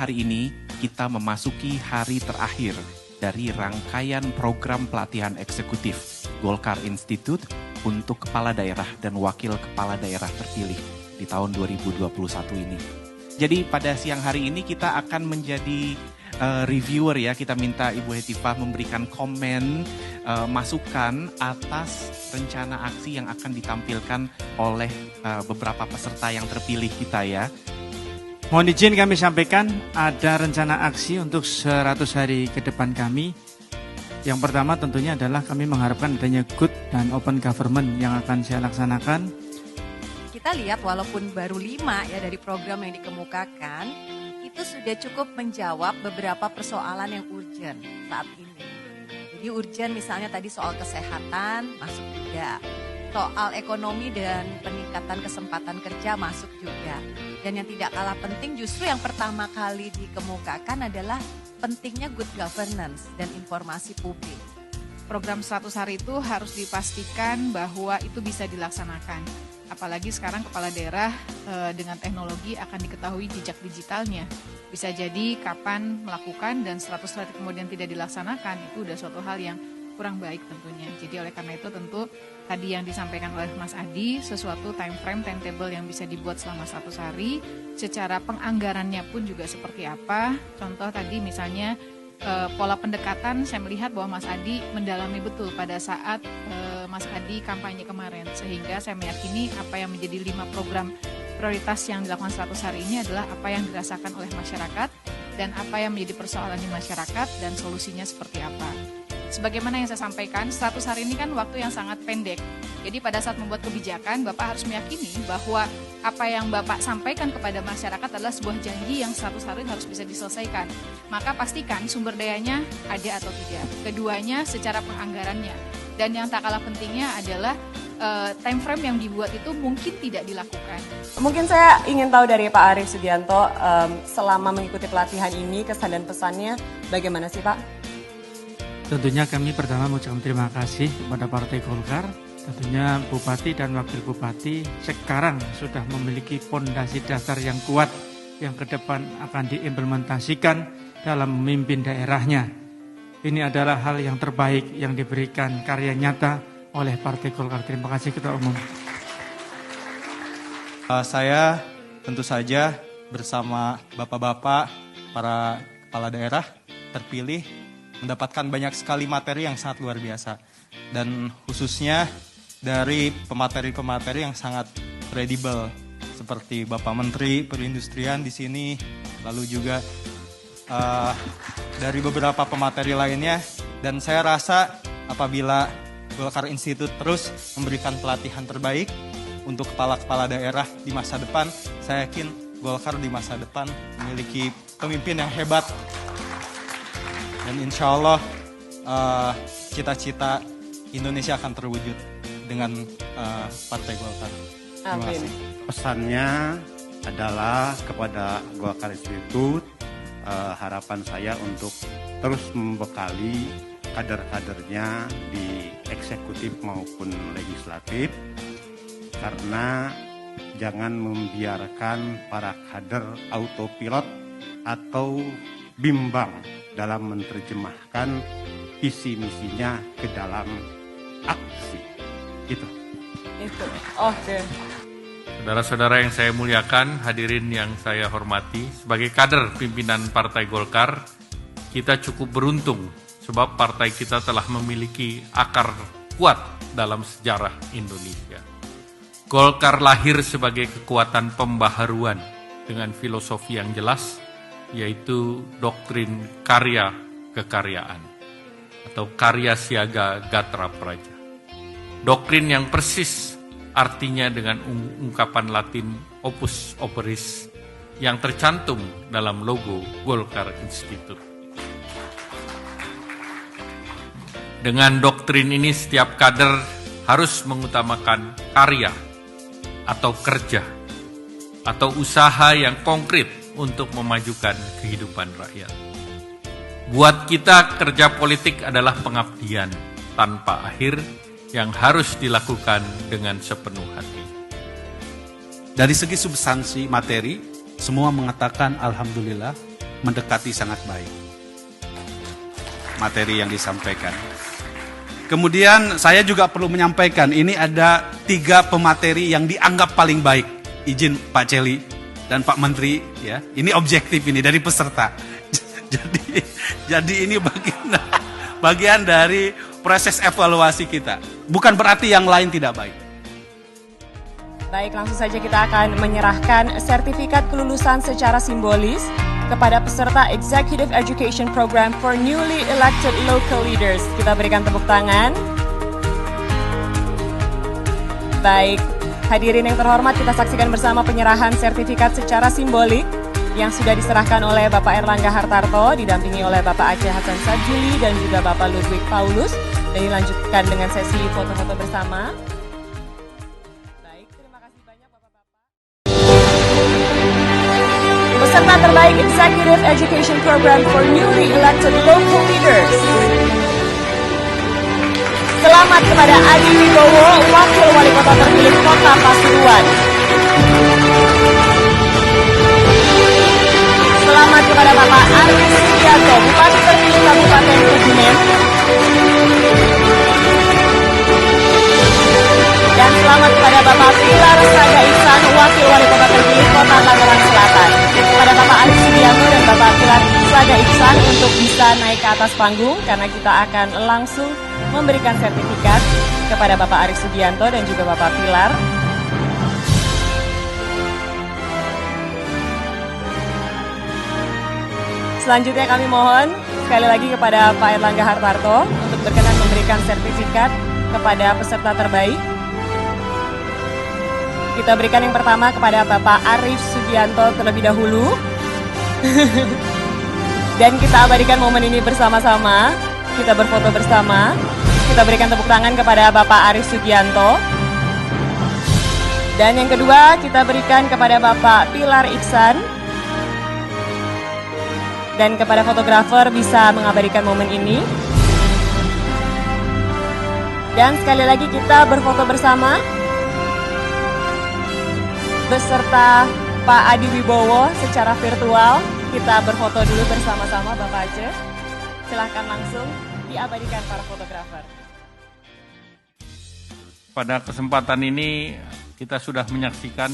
hari ini kita memasuki hari terakhir dari rangkaian program pelatihan eksekutif Golkar Institute untuk kepala daerah dan wakil kepala daerah terpilih di tahun 2021 ini. Jadi pada siang hari ini kita akan menjadi reviewer ya, kita minta Ibu Hetifah memberikan komen, masukan atas rencana aksi yang akan ditampilkan oleh beberapa peserta yang terpilih kita ya. Mohon izin kami sampaikan ada rencana aksi untuk 100 hari ke depan kami. Yang pertama tentunya adalah kami mengharapkan adanya good dan open government yang akan saya laksanakan. Kita lihat walaupun baru 5 ya dari program yang dikemukakan, itu sudah cukup menjawab beberapa persoalan yang urgent saat ini. Jadi urgent misalnya tadi soal kesehatan masuk juga, soal ekonomi dan peningkatan kesempatan kerja masuk juga. Dan yang tidak kalah penting justru yang pertama kali dikemukakan adalah pentingnya good governance dan informasi publik. Program 100 hari itu harus dipastikan bahwa itu bisa dilaksanakan. Apalagi sekarang kepala daerah dengan teknologi akan diketahui jejak digitalnya. Bisa jadi kapan melakukan dan 100 hari kemudian tidak dilaksanakan, itu udah suatu hal yang kurang baik tentunya. Jadi oleh karena itu tentu tadi yang disampaikan oleh Mas Adi, sesuatu time frame, timetable yang bisa dibuat selama 100 hari, secara penganggarannya pun juga seperti apa. Contoh tadi misalnya pola pendekatan, saya melihat bahwa Mas Adi mendalami betul pada saat Mas Adi kampanye kemarin, sehingga saya meyakini apa yang menjadi 5 program prioritas yang dilakukan 100 hari ini adalah apa yang dirasakan oleh masyarakat dan apa yang menjadi persoalan di masyarakat dan solusinya seperti apa. Sebagaimana yang saya sampaikan, 100 hari ini kan waktu yang sangat pendek. Jadi pada saat membuat kebijakan, Bapak harus meyakini bahwa apa yang Bapak sampaikan kepada masyarakat adalah sebuah janji yang 100 hari harus bisa diselesaikan. Maka pastikan sumber dayanya ada atau tidak. Keduanya secara penganggarannya. Dan yang tak kalah pentingnya adalah time frame yang dibuat itu mungkin tidak dilakukan. Mungkin saya ingin tahu dari Pak Arief Sugianto, selama mengikuti pelatihan ini, kesan dan pesannya bagaimana sih Pak? Tentunya kami pertama mengucapkan terima kasih kepada Partai Golkar. Tentunya Bupati dan Wakil Bupati sekarang sudah memiliki fondasi dasar yang kuat yang ke depan akan diimplementasikan dalam memimpin daerahnya. Ini adalah hal yang terbaik yang diberikan karya nyata oleh Partai Golkar. Terima kasih Ketua Umum. Saya tentu saja bersama bapak-bapak, para kepala daerah terpilih mendapatkan banyak sekali materi yang sangat luar biasa. Dan khususnya dari pemateri-pemateri yang sangat kredibel seperti Bapak Menteri Perindustrian di sini, lalu juga dari beberapa pemateri lainnya. Dan saya rasa apabila Golkar Institute terus memberikan pelatihan terbaik untuk kepala-kepala daerah di masa depan, saya yakin Golkar di masa depan memiliki pemimpin yang hebat. Dan insya Allah cita-cita Indonesia akan terwujud dengan Partai Golkar. Terima kasih. Pesannya adalah kepada Golkar Institute, harapan saya untuk terus membekali kader-kadernya di eksekutif maupun legislatif, karena jangan membiarkan para kader autopilot atau bimbang dalam menerjemahkan visi misinya ke dalam aksi. Itu. Oke. Saudara-saudara yang saya muliakan, hadirin yang saya hormati, sebagai kader pimpinan Partai Golkar, kita cukup beruntung sebab partai kita telah memiliki akar kuat dalam sejarah Indonesia. Golkar lahir sebagai kekuatan pembaharuan dengan filosofi yang jelas, yaitu doktrin karya kekaryaan atau karya siaga gatra praja. Doktrin yang persis artinya dengan ungkapan Latin opus operis yang tercantum dalam logo Golkar Institute. Dengan doktrin ini setiap kader harus mengutamakan karya atau kerja atau usaha yang konkret untuk memajukan kehidupan rakyat. Buat kita, kerja politik adalah pengabdian tanpa akhir yang harus dilakukan dengan sepenuh hati. Dari segi substansi materi, semua mengatakan alhamdulillah, mendekati sangat baik materi yang disampaikan. Kemudian saya juga perlu menyampaikan, ini ada 3 pemateri yang dianggap paling baik. Izin Pak Celi dan Pak Menteri, ya. Ini objektif ini dari peserta. Jadi ini bagian dari proses evaluasi kita. Bukan berarti yang lain tidak baik. Baik, langsung saja kita akan menyerahkan sertifikat kelulusan secara simbolis kepada peserta Executive Education Program for newly elected local leaders. Kita berikan tepuk tangan. Baik, hadirin yang terhormat, kita saksikan bersama penyerahan sertifikat secara simbolik yang sudah diserahkan oleh Bapak Erlangga Hartarto, didampingi oleh Bapak Aceh Hasan Sajili dan juga Bapak Ludwig Paulus. Dan dilanjutkan dengan sesi foto-foto bersama. Peserta terbaik Executive Education Program for newly elected local leaders. Selamat kepada Adi Wibowo, Wakil Wali Kota terpilih Kota Pasuruan. Selamat kepada Bapak Arif Sugianto, Bupati terpilih Kabupaten Kebumen. Dan selamat kepada Bapak Pilar Saga Ihsan, Wakil Wali Kota terpilih Kota Tangerang Selatan. Kepada Bapak Arif Sugianto dan Bapak Pilar Saga Ihsan untuk bisa naik ke atas panggung karena kita akan langsung memberikan sertifikat kepada Bapak Arif Sugianto dan juga Bapak Pilar. Selanjutnya kami mohon sekali lagi kepada Pak Erlangga Hartarto untuk berkenan memberikan sertifikat kepada peserta terbaik. Kita berikan yang pertama kepada Bapak Arif Sugianto terlebih dahulu. Dan kita abadikan momen ini bersama-sama. Kita berfoto bersama. Kita berikan tepuk tangan kepada Bapak Arif Sugianto. Dan yang kedua kita berikan kepada Bapak Pilar Ihsan. Dan kepada fotografer bisa mengabadikan momen ini. Dan sekali lagi kita berfoto bersama beserta Pak Adi Wibowo secara virtual. Kita berfoto dulu bersama-sama Bapak Aceh. Silahkan langsung diabadikan para fotografer. Pada kesempatan ini kita sudah menyaksikan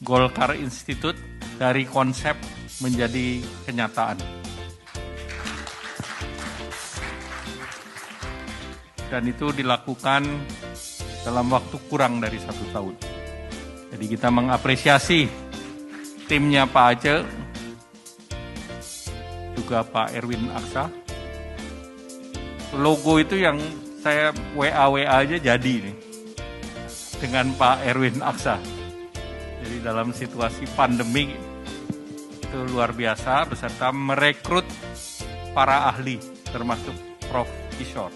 Golkar Institute dari konsep menjadi kenyataan. Dan itu dilakukan dalam waktu kurang dari 1 tahun. Jadi kita mengapresiasi timnya Pak Aceh, juga Pak Erwin Aksa. Logo itu yang saya WA aja jadi nih, dengan Pak Erwin Aksa. Jadi dalam situasi pandemi itu luar biasa, beserta merekrut para ahli, termasuk Prof. Kishore.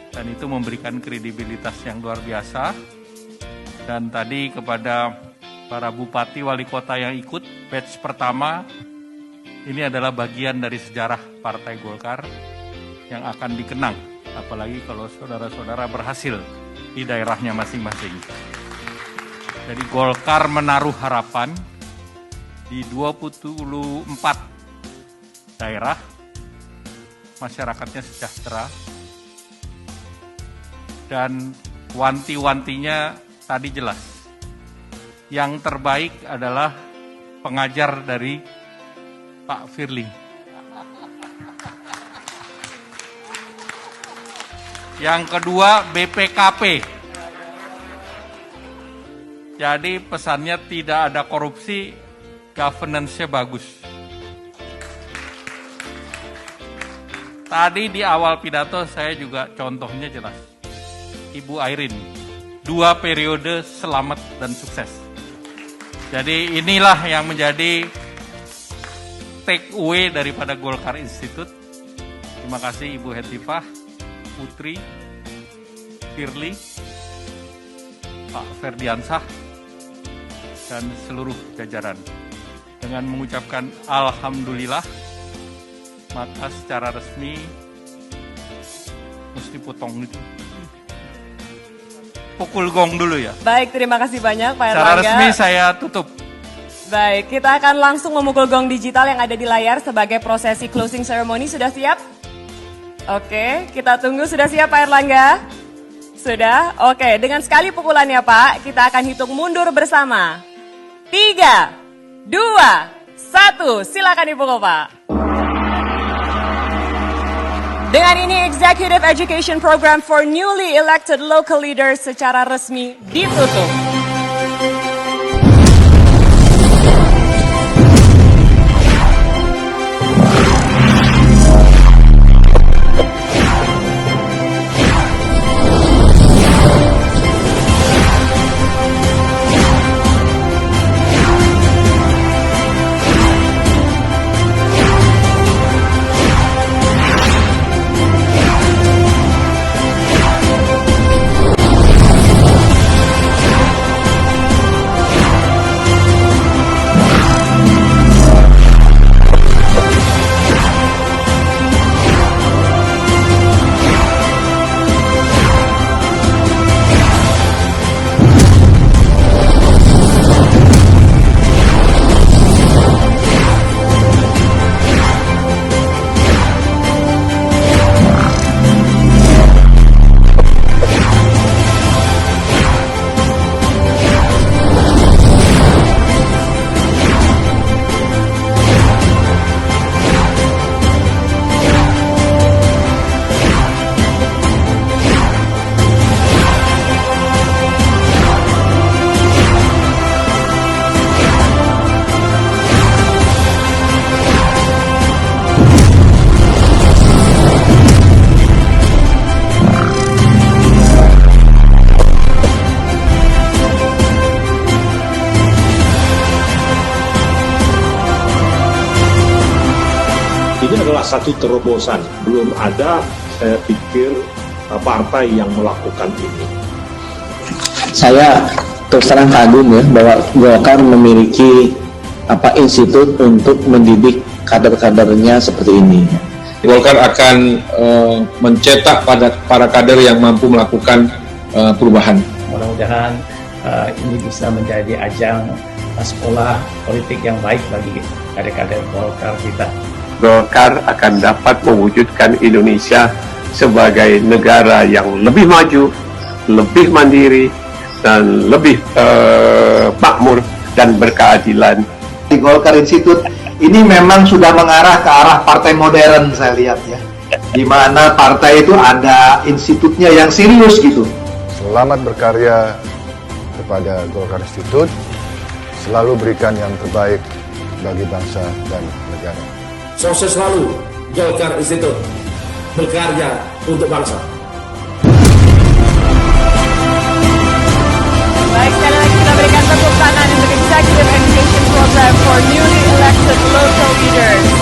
Dan itu memberikan kredibilitas yang luar biasa. Dan tadi kepada para bupati wali kota yang ikut batch pertama, ini adalah bagian dari sejarah Partai Golkar yang akan dikenang, apalagi kalau saudara-saudara berhasil di daerahnya masing-masing. Jadi Golkar menaruh harapan di 24 daerah, masyarakatnya sejahtera, dan wanti-wantinya tadi jelas. Yang terbaik adalah pengajar dari Pak Firly. Yang kedua BPKP. Jadi pesannya tidak ada korupsi, governance-nya bagus. Tadi di awal pidato saya juga contohnya jelas. Ibu Airin, 2 periode selamat dan sukses. Jadi inilah yang menjadi take away daripada Golkar Institute. Terima kasih Ibu Hetifah, Putri, Firly, Pak Ferdiansah, dan seluruh jajaran. Dengan mengucapkan Alhamdulillah, maka secara resmi mesti potong itu. Pukul gong dulu ya. Baik, terima kasih banyak Pak Erlangga. Secara resmi saya tutup. Baik, kita akan langsung memukul gong digital yang ada di layar sebagai prosesi closing ceremony. Sudah siap? Oke, kita tunggu. Sudah siap Pak Erlangga? Sudah? Oke, dengan sekali pukulannya Pak, kita akan hitung mundur bersama. 3, 2, 1, silakan dipukul Pak. Dengan ini Executive Education Program for Newly Elected Local Leaders secara resmi ditutup. Ini adalah satu terobosan, belum ada saya pikir partai yang melakukan ini. Saya terus terang kagum ya bahwa Golkar memiliki institut untuk mendidik kader-kadernya seperti ini. Golkar akan mencetak pada para kader yang mampu melakukan perubahan. Mudah-mudahan ini bisa menjadi ajang sekolah politik yang baik bagi kader-kader Golkar kita. Golkar akan dapat mewujudkan Indonesia sebagai negara yang lebih maju, lebih mandiri, dan lebih makmur dan berkeadilan. Di Golkar Institute ini memang sudah mengarah ke arah partai modern, saya lihat ya, di mana partai itu ada institutnya yang serius gitu. Selamat berkarya kepada Golkar Institute, selalu berikan yang terbaik bagi bangsa dan negara. Sukses selalu Golkar Institute, berkarya untuk bangsa. Baik, sekali lagi kita berikan tepuk tangan untuk Executive Education Program for Newly Elected Local Leaders.